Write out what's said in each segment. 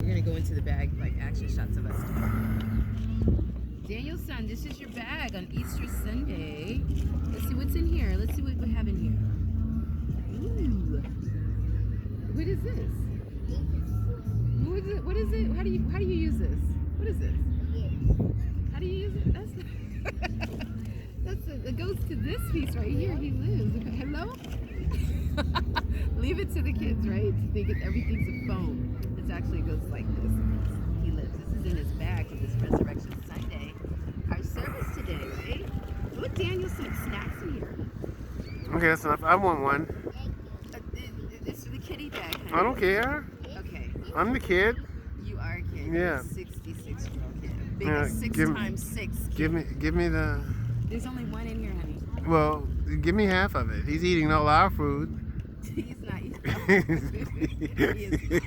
We're gonna go into the bag, like action shots of us. Daniel's son, this is your bag on Easter Sunday. Let's see what's in here. Let's see what we have in here. Ooh, what is this? What is it? What is it? How do you use this? What is this? How do you use it? It goes to this piece right here. He lives. Hello? Leave it to the kids, right? To think everything's a phone. It actually goes like this. He lives. This is in his bag for this Resurrection Sunday. Our service today, right? Look, Daniel, some snacks in here. Okay, that's enough. I want one. It's for the kitty bag, honey. I don't care. Okay. I'm the kid. You are a kid. Yeah. You're a 66-year-old kid. Big Yeah, as 6 times 6. Give me the. There's only one in here, honey. Well, give me half of it. He's eating all our food. He's not eating. He is not.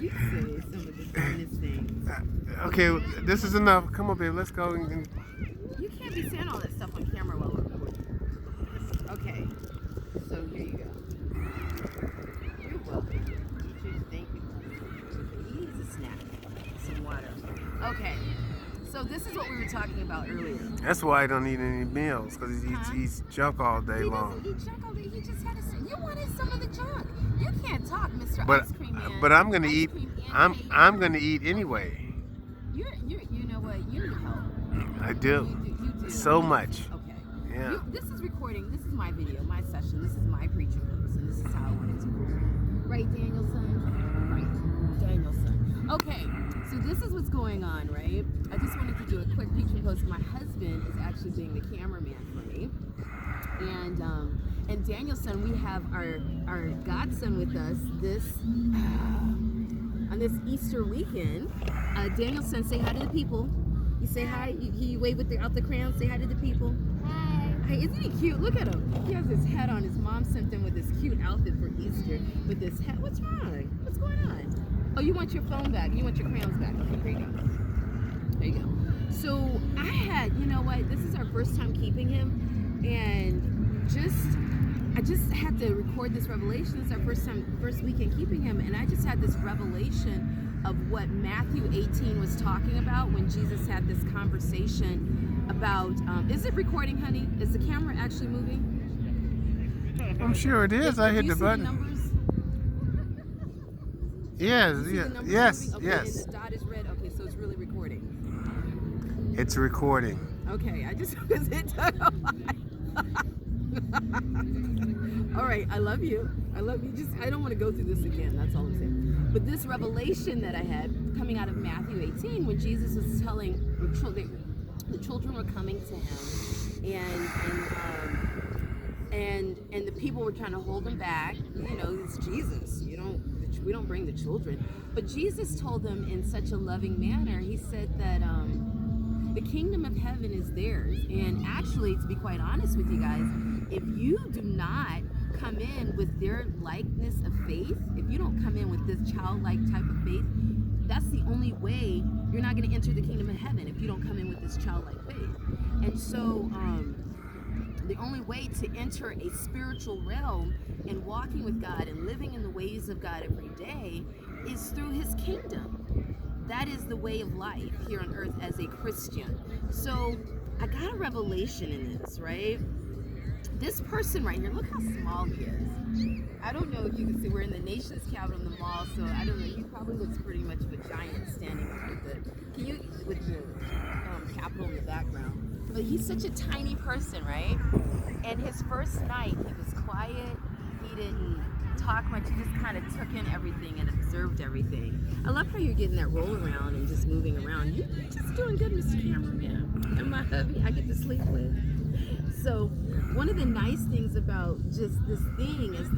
You say some of the finest things. Okay, this is enough. Come on, babe. Let's go. You can't be saying all that stuff on camera while we're recording. Okay, so here you go. You're welcome. Teachers, thank you. He needs a snack, some water. Okay, so this is what we were talking about earlier. That's why I don't eat any meals, because he eats junk all day long. He doesn't eat junk all day. He just had a. You wanted some of the junk. You can't talk, Mr. But Ice Cream Man. but I'm gonna Ice eat. Cream I'm gonna eat anyway. You know what? You need help. I do. You do. So much. Okay. Yeah. This is recording. This is my video, my session. This is my preaching purpose, and this is how I want it to go. Right, Danielson? Right, Danielson. Okay, so this is what's going on, right? I just wanted to do a quick preaching post. My husband is actually being the cameraman for me. And Danielson, we have our godson with us this on this Easter weekend. Danielson, say hi to the people. You say hi. You wave out the crayon. Say hi to the people. Hi. Hey, isn't he cute? Look at him. He has his hat on. His mom sent him with this cute outfit for Easter with this hat. What's wrong? What's going on? Oh, you want your phone back. You want your crayons back. Okay, here you go. There you go. So you know what? This is our first time keeping him, and I just had to record this revelation. It's our first weekend keeping him, and I just had this revelation of what Matthew 18 was talking about when Jesus had this conversation about. Is it recording, honey? Is the camera actually moving? I'm sure it is. I hit the button. Numbers? Yes. You see the numbers Yes. moving? Okay, Yes. and the dot is red. Okay, so it's really recording. It's recording. Okay, I just because it took a while. All right, I love you. I love you. I don't want to go through this again. That's all I'm saying. But this revelation that I had coming out of Matthew 18, when Jesus was telling the children were coming to him, and the people were trying to hold him back. You know, it's Jesus. We don't bring the children. But Jesus told them in such a loving manner. He said that the kingdom of heaven is theirs. And actually, to be quite honest with you guys, if you do not come in with their likeness of faith, if you don't come in with this childlike type of faith, that's the only way you're not going to enter the kingdom of heaven, if you don't come in with this childlike faith. And so the only way to enter a spiritual realm and walking with God and living in the ways of God every day is through his kingdom. That is the way of life here on earth as a Christian. So I got a revelation in this, right? This person right here, look how small he is. I don't know if you can see, we're in the nation's capital in the mall, so I don't know, he probably looks pretty much of a giant standing with the Capitol in the background. But he's such a tiny person, right? And his first night, he was quiet, he didn't talk much, he just kind of took in everything and observed everything. I love how you're getting that roll around and just moving around. You're just doing good, Mr. Cameraman. And my hubby, I get to sleep with. So one of the nice things about just this thing is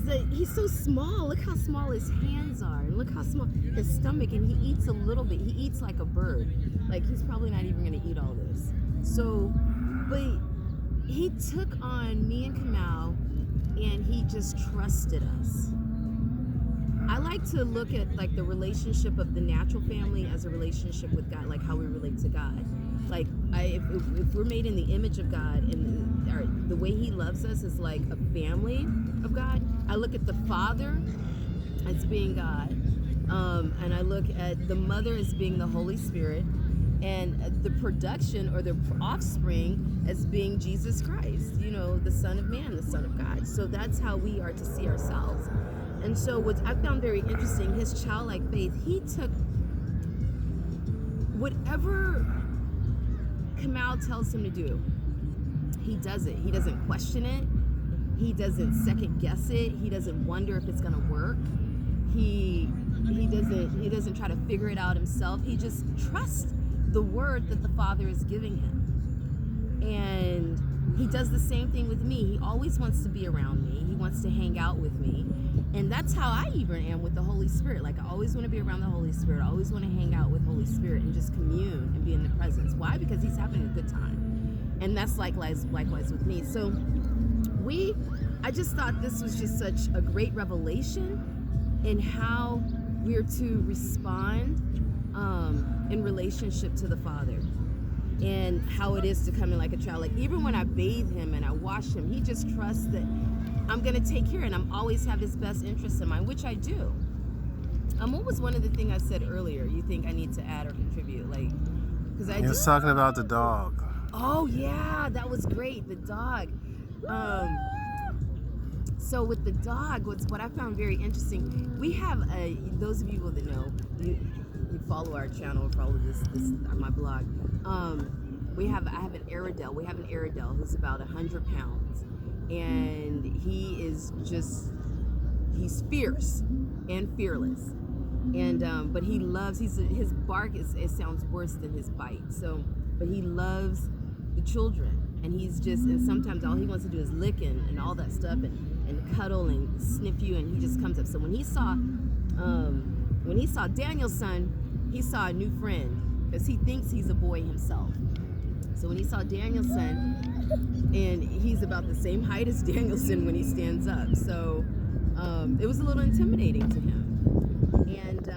that he's so small. Look how small his hands are, and look how small his stomach, and he eats a little bit. He eats like a bird. Like he's probably not even gonna eat all this. So, but he took on me and Kamau, and he just trusted us. I like to look at like the relationship of the natural family as a relationship with God, like how we relate to God. Like if we're made in the image of God, and the way he loves us is like a family of God. I look at the Father as being God, and I look at the mother as being the Holy Spirit, and the production or the offspring as being Jesus Christ, the Son of Man, the Son of God. So that's how we are to see ourselves. And so what I found very interesting, his childlike faith, he took whatever Kamal tells him to do, he does it. He doesn't question it. He doesn't second guess it. He doesn't wonder if it's gonna work. He doesn't try to figure it out himself. He just trusts the word that the Father is giving him. And he does the same thing with me. He always wants to be around me. He wants to hang out with me. And that's how I even am with the Holy Spirit. Like, I always want to be around the Holy Spirit. I always want to hang out with Holy Spirit and just commune and be in the presence. Why? Because he's having a good time. And that's likewise with me. So I just thought this was just such a great revelation in how we're to respond in relationship to the Father, and how it is to come in like a child. Like, even when I bathe him and I wash him, he just trusts that I'm going to take care, and I'm always have his best interests in mind, which I do. What was one of the things I said earlier you think I need to add or contribute? Like, because I was talking about the dog. Oh yeah, that was great. The dog. So with the dog, what I found very interesting, we have those of you that know, you follow our channel, follow this on my blog. I have an Airedale. We have an Airedale who's about 100 pounds, and he's fierce and fearless, and but his bark it sounds worse than his bite. So, but he loves the children, and and sometimes all he wants to do is lick and all that stuff and cuddle and sniff you, and he just comes up. So when he saw Daniel's son, he saw a new friend, because he thinks he's a boy himself. So when he saw Danielson, and he's about the same height as Danielson when he stands up, so it was a little intimidating to him, and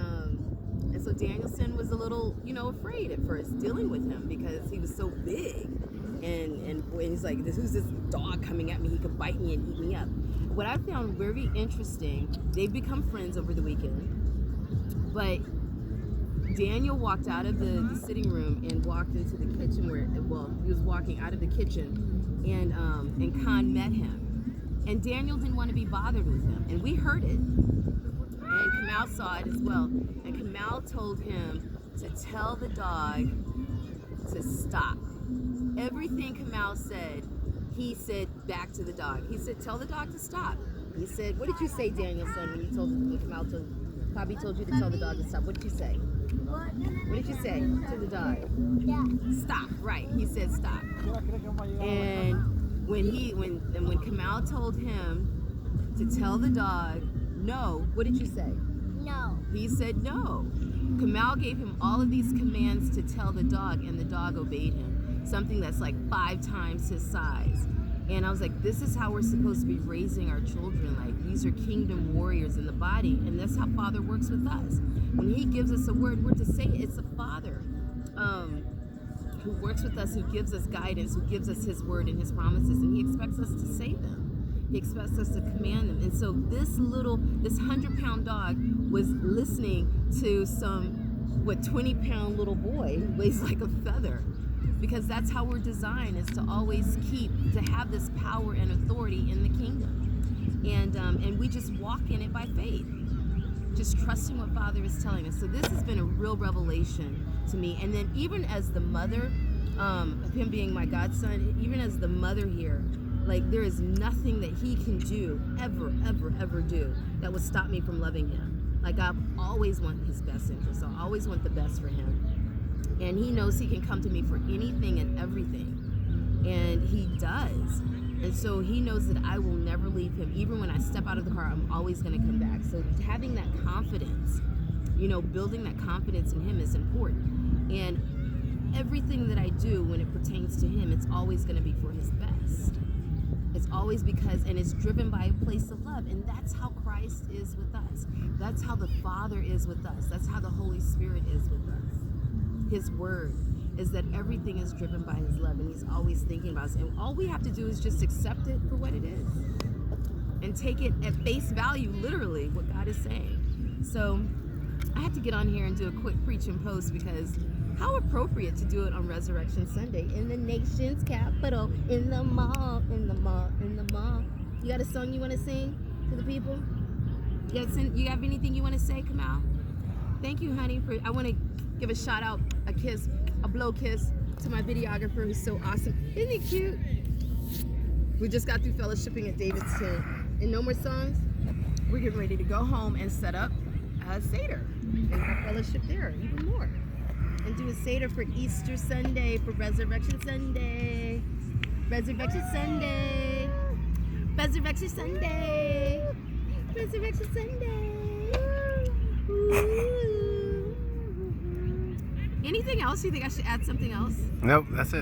so Danielson was a little afraid at first dealing with him, because he was so big, and he's like, who's this dog coming at me? He could bite me and eat me up. What I found very interesting, they've become friends over the weekend, but Daniel walked out of the sitting room and walked into the kitchen he was walking out of the kitchen, and Khan met him. And Daniel didn't want to be bothered with him, and we heard it. And Kamal saw it as well. And Kamal told him to tell the dog to stop. Everything Kamal said, he said back to the dog. He said, tell the dog to stop. He said, what did you say, Danielson, when Kamal Bobby told you to tell the dog to stop? What did you say? What did you say to the dog? Yeah. Stop. Right. He said stop. And when Kamal told him to tell the dog no, what did you say? No. He said no. Kamal gave him all of these commands to tell the dog, and the dog obeyed him. Something that's like 5 times his size. And I was like, this is how we're supposed to be raising our children. Like, these are kingdom warriors in the body, and that's how Father works with us. When he gives us a word, we're to say it. It's a Father who works with us, who gives us guidance, who gives us his word and his promises, and he expects us to say them. He expects us to command them. And so this 100-pound dog was listening to some 20-pound little boy who weighs like a feather. Because that's how we're designed, is to always to have this power and authority in the kingdom. And we just walk in it by faith, just trusting what Father is telling us. So this has been a real revelation to me. And then even as the mother, of him being my godson, even as the mother here, like, there is nothing that he can do, ever do, that would stop me from loving him. Like, I always want his best interest. I always want the best for him. And he knows he can come to me for anything and everything. And he does. And so he knows that I will never leave him. Even when I step out of the car, I'm always going to come back. So having that confidence, building that confidence in him is important. And everything that I do when it pertains to him, it's always going to be for his best. It's always and it's driven by a place of love. And that's how Christ is with us. That's how the Father is with us. That's how the Holy Spirit is with us. His word is that everything is driven by his love, and he's always thinking about us. And all we have to do is just accept it for what it is and take it at face value, literally, what God is saying. So I had to get on here and do a quick preach and post because how appropriate to do it on Resurrection Sunday in the nation's capital, in the mall, in the mall, in the mall. You got a song you want to sing to the people? You have anything you want to say, Kamal? Thank you, honey. I want to give a shout out, a kiss, a blow kiss to my videographer who's so awesome. Isn't he cute? We just got through fellowshipping at David's tent. And no more songs? We're getting ready to go home and set up a Seder and have fellowship there even more. And do a Seder for Easter Sunday, for Resurrection Sunday. Resurrection Sunday. Resurrection Sunday. Resurrection Sunday. Ooh. Anything else? You think I should add something else? Nope, that's it.